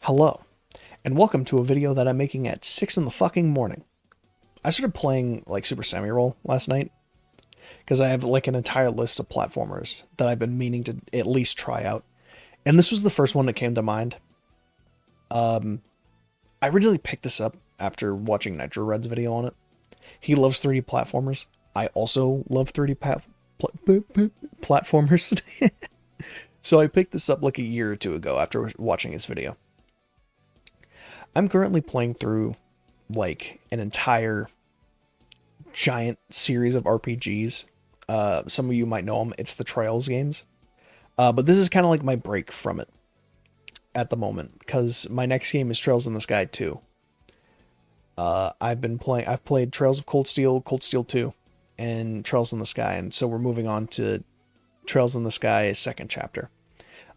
Hello, and welcome to a video that I'm making at 6 in the fucking morning. I started playing like Super Sami last night because I have like an entire list of platformers that I've been meaning to at least try out, and this was the first one that came to mind. I originally picked this up after watching Nitro Red's video on it. He loves 3D platformers. I also love 3D platformers. So I picked this up like a year or two ago after watching his video. I'm currently playing through like an entire giant series of RPGs. Some of you might know them. It's the Trails games. But this is kind of like my break from it at the moment because my next game is Trails in the Sky 2. I've played Trails of Cold Steel 2, and Trails in the Sky, and so we're moving on to Trails in the Sky second chapter.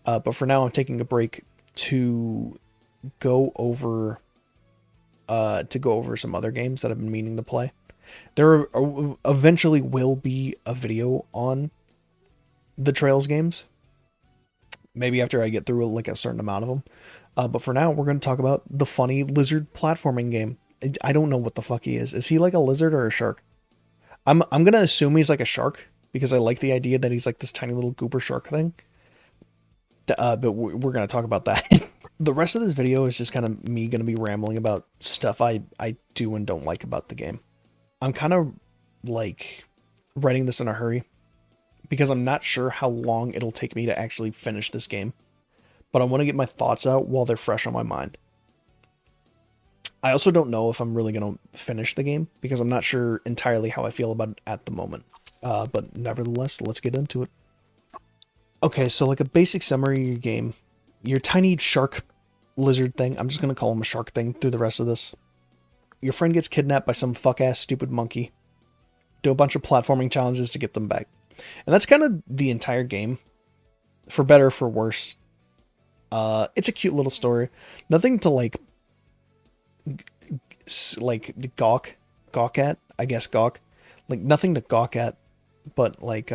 But for now, I'm taking a break to go over some other games that I've been meaning to play. There eventually will be a video on the Trails games, maybe after I get through like a certain amount of them. But for now, we're going to talk about the funny lizard platforming game. I don't know what the fuck he is. Is he like a lizard or a shark? I'm gonna assume he's like a shark because I like the idea that he's like this tiny little goober shark thing. But we're gonna talk about that. The rest of this video is just kind of me gonna be rambling about stuff I do and don't like about the game. I'm kind of like writing this in a hurry because I'm not sure how long it'll take me to actually finish this game, but I want to get my thoughts out while they're fresh on my mind. I also don't know if I'm really going to finish the game because I'm not sure entirely how I feel about it at the moment. But nevertheless, let's get into it. Okay, so like a basic summary of your game. Your tiny shark lizard thing, I'm just going to call him a shark thing through the rest of this. Your friend gets kidnapped by some fuck-ass stupid monkey. Do a bunch of platforming challenges to get them back. And that's kind of the entire game. For better or for worse. It's a cute little story. Nothing to like gawk at, I guess gawk. Like nothing to gawk at, but like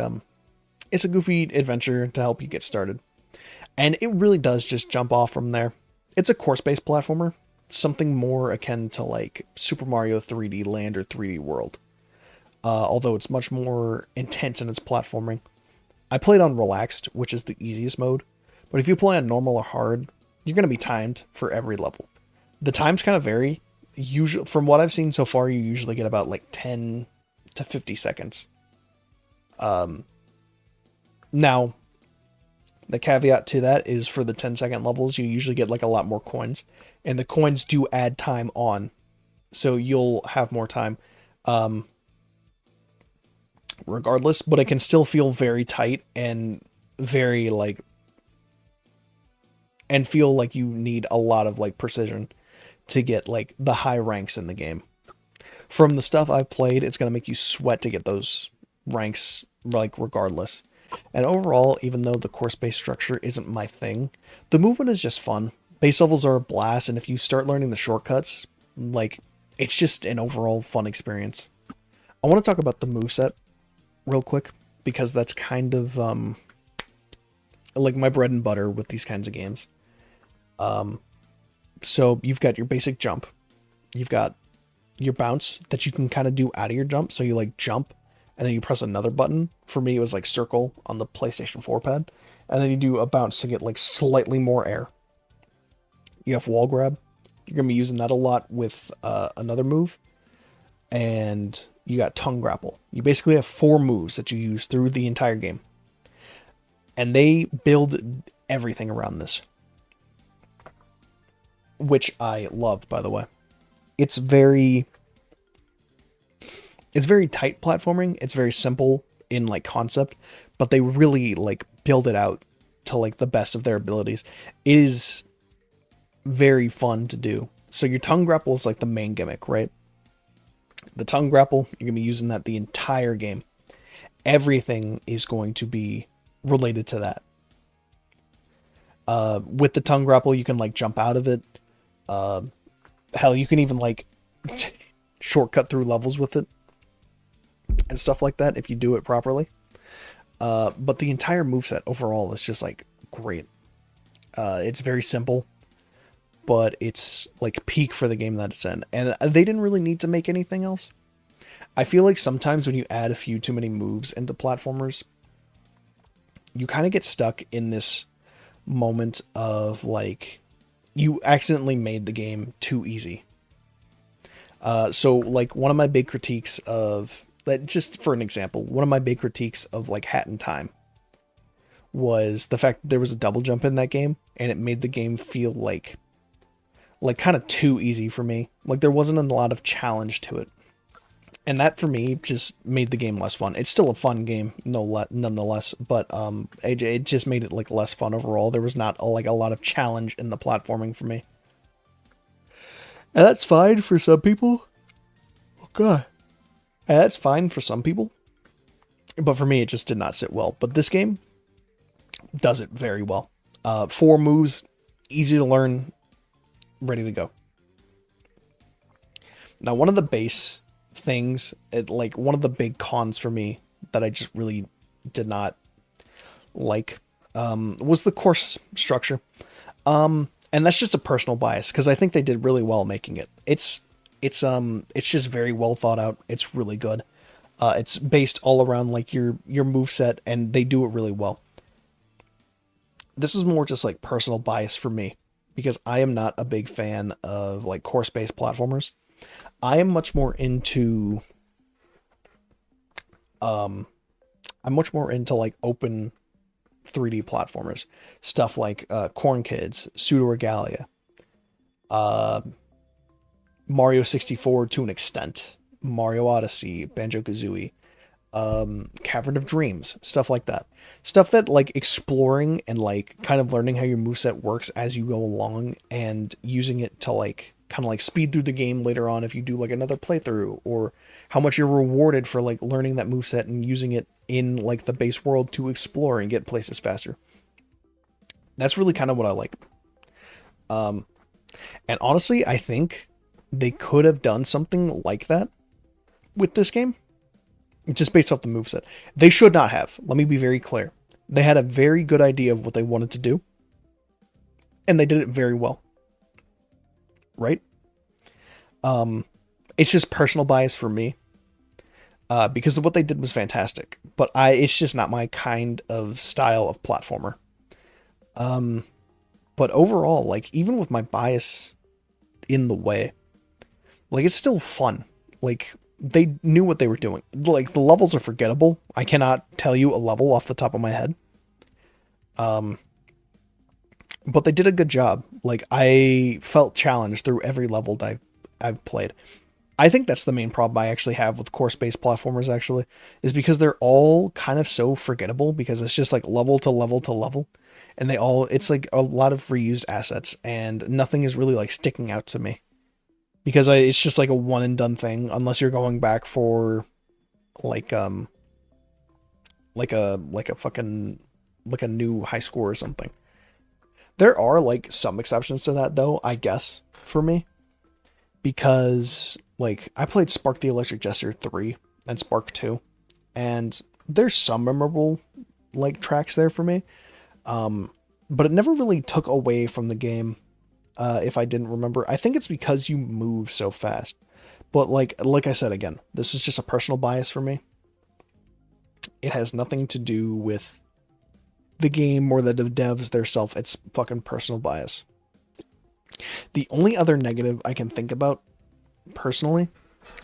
it's a goofy adventure to help you get started. And it really does just jump off from there. It's a course-based platformer, something more akin to like Super Mario 3D Land or 3D World. Although it's much more intense in its platforming. I played on relaxed, which is the easiest mode, but if you play on normal or hard, you're going to be timed for every level. The times kind of vary. Usually, from what I've seen so far, you usually get about like 10 to 50 seconds. Now, the caveat to that is for the 10-second levels, you usually get like a lot more coins, and the coins do add time on, so you'll have more time. Regardless, but it can still feel very tight and very like, and feel like you need a lot of like precision to get like the high ranks in the game. From the stuff I've played, it's going to make you sweat to get those ranks like regardless. And overall, even though the course-based structure isn't my thing, the movement is just fun. Base levels are a blast, and if you start learning the shortcuts, like it's just an overall fun experience. I want to talk about the moveset real quick because that's kind of like my bread and butter with these kinds of games. So you've got your basic jump, you've got your bounce that you can kind of do out of your jump. So you like jump and then you press another button. For me, it was like circle on the PlayStation 4 pad. And then you do a bounce to get like slightly more air. You have wall grab. You're going to be using that a lot with another move. And you got tongue grapple. You basically have 4 moves that you use through the entire game. And they build everything around this, which I loved, by the way. It's very tight platforming. It's very simple in like concept, but they really like build it out to like the best of their abilities. It is very fun to do. So your tongue grapple is like the main gimmick, right? The tongue grapple, you're going to be using that the entire game. Everything is going to be related to that. With the tongue grapple, you can like jump out of it. Hell, you can even like shortcut through levels with it and stuff like that if you do it properly. But the entire moveset overall is just like great. It's very simple. but it's like peak for the game that it's in. And they didn't really need to make anything else. I feel like sometimes when you add a few too many moves into platformers, you kind of get stuck in this moment of like, you accidentally made the game too easy. So like one of my big critiques of that, just for an example, one of my big critiques of like Hat in Time was the fact that there was a double jump in that game, and it made the game feel like kind of too easy for me. Like there wasn't a lot of challenge to it. And that for me just made the game less fun. It's still a fun game, nonetheless, but it just made it like less fun overall. There was not a lot of challenge in the platforming for me. And that's fine for some people. Oh god. And that's fine for some people. But for me, it just did not sit well. But this game does it very well. 4 moves, easy to learn, ready to go. Now, one of the base things, one of the big cons for me that I just really did not like, was the course structure. And that's just a personal bias, because I think they did really well making it. It's just very well thought out. It's really good. It's based all around like your moveset, and they do it really well. This is more just like personal bias for me, because I am not a big fan of like course-based platformers. I am much more into I'm much more into like open 3D platformers. Stuff like Corn Kids, Pseudo Regalia, Mario 64 to an extent, Mario Odyssey, Banjo-Kazooie, Cavern of Dreams, stuff like that. Stuff that like exploring and like kind of learning how your moveset works as you go along, and using it to like kind of like speed through the game later on if you do like another playthrough, or how much you're rewarded for like learning that moveset and using it in like the base world to explore and get places faster. That's really kind of what I like. And honestly, I think they could have done something like that with this game, just based off the moveset. They should not have. Let me be very clear. They had a very good idea of what they wanted to do, and they did it very well. Right? It's just personal bias for me, because of what they did was fantastic, but it's just not my kind of style of platformer. But overall, like even with my bias in the way, like it's still fun. Like they knew what they were doing. Like the levels are forgettable. I cannot tell you a level off the top of my head. But they did a good job. Like I felt challenged through every level that I've played. I think that's the main problem I actually have with course-based platformers, actually, is because they're all kind of so forgettable, because it's just like level to level to level, and it's like a lot of reused assets, and nothing is really like sticking out to me, because it's just like a one and done thing, unless you're going back for like a fucking like a new high score or something. There are like some exceptions to that though, I guess, for me, because like I played Spark the Electric Jester 3 and Spark 2, and there's some memorable like tracks there for me. But it never really took away from the game. If I didn't remember, I think it's because you move so fast. But like I said, again, this is just a personal bias for me. It has nothing to do with the game or the devs theirself. It's fucking personal bias. The only other negative I can think about personally,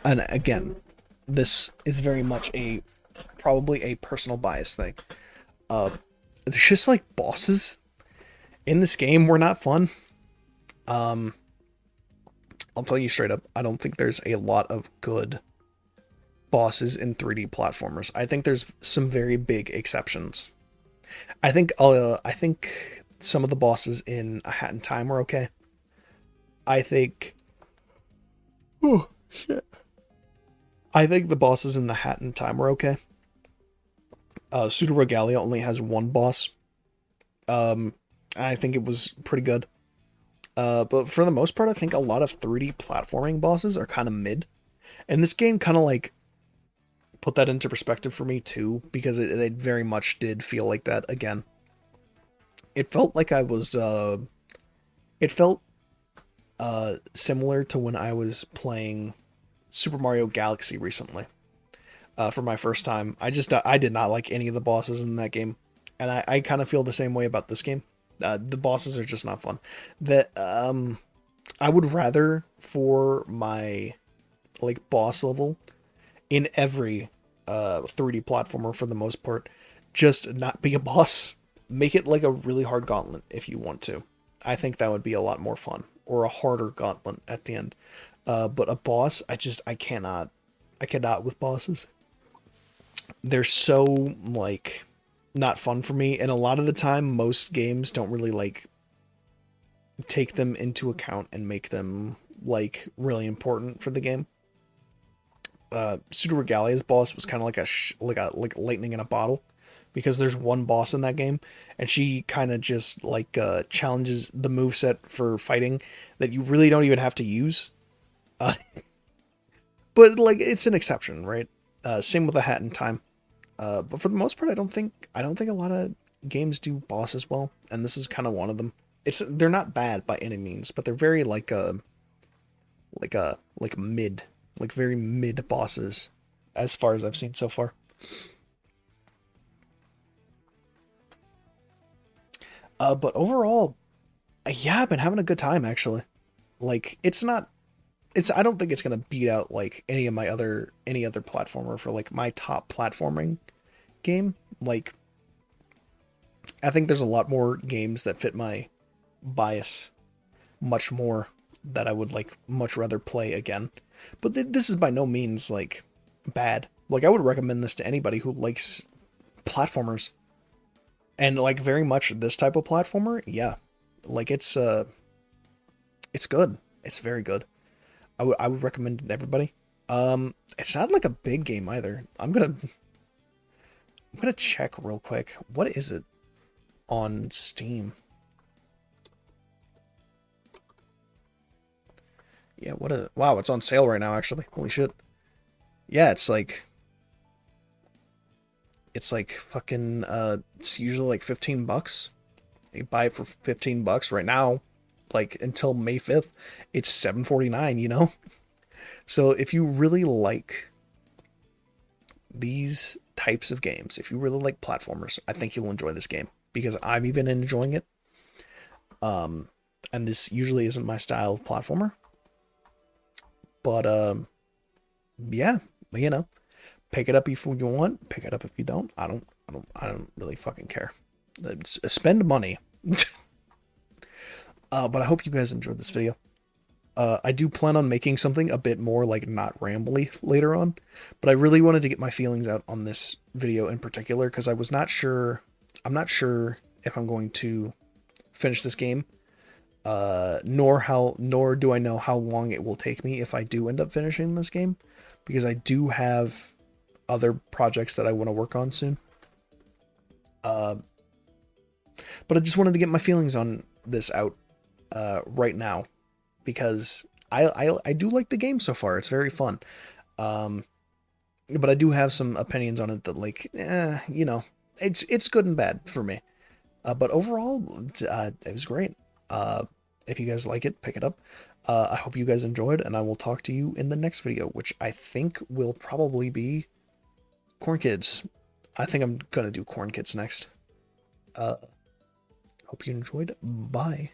and again, this is very much probably a personal bias thing. There's just like bosses in this game were not fun. I'll tell you straight up, I don't think there's a lot of good bosses in 3D platformers. I think there's some very big exceptions. I think some of the bosses in A Hat in Time were okay. I think oh shit. I think the bosses in The Hat in Time were okay. Pseudo Regalia only has one boss. I think it was pretty good. But for the most part, I think a lot of 3D platforming bosses are kind of mid. And this game kind of like put that into perspective for me too, because it very much did feel like that again. It felt like I was, it felt similar to when I was playing Super Mario Galaxy recently. For my first time, I did not like any of the bosses in that game, and I kind of feel the same way about this game. The bosses are just not fun. That I would rather for my like boss level in every 3D platformer for the most part, just not be a boss. Make it like a really hard gauntlet if you want to. I think that would be a lot more fun, or a harder gauntlet at the end. But a boss, I cannot with bosses. They're so like not fun for me, and a lot of the time, most games don't really like take them into account and make them like really important for the game. Pseudo Regalia's boss was kind of like like lightning in a bottle, because there's one boss in that game, and she kind of just like challenges the move set for fighting that you really don't even have to use. Uh, but like it's an exception, right? Same with a Hat in Time. But for the most part, I don't think a lot of games do bosses well, and this is kind of one of them. They're not bad by any means, but they're very like mid, like very mid bosses, as far as I've seen so far. But overall, yeah, I've been having a good time actually. Like it's not, it's I don't think it's gonna beat out like any other platformer for like my top platforming game. Like I think there's a lot more games that fit my bias much more, that I would like much rather play again. But this is by no means like bad. Like I would recommend this to anybody who likes platformers, and like very much this type of platformer. Yeah, like it's good. It's very good. I would recommend it to everybody. It's not like a big game either. I'm gonna check real quick. What is it on Steam? Yeah, what is it? Wow, it's on sale right now actually. Holy shit. Yeah, it's like fucking it's usually like 15 bucks. You buy it for 15 bucks right now, like until May 5th. It's 7.49, you know? So if you really like these types of games, if you really like platformers, I think you'll enjoy this game, because I'm even enjoying it. Um and this usually isn't my style of platformer, but yeah, you know, pick it up if you want, pick it up if you don't. I don't really fucking care. Spend money. But I hope you guys enjoyed this video. I do plan on making something a bit more like not rambly later on, but I really wanted to get my feelings out on this video in particular, because I was not sure. I'm not sure if I'm going to finish this game, nor do I know how long it will take me if I do end up finishing this game, because I do have other projects that I want to work on soon. Uh, but I just wanted to get my feelings on this out right now, because I do like the game so far. It's very fun. Um, but I do have some opinions on it that like, you know, it's good and bad for me. But overall, it was great. If you guys like it, pick it up. I hope you guys enjoyed, and I will talk to you in the next video, which I think will probably be Corn Kids. I think I'm gonna do Corn Kids next. Hope you enjoyed. Bye.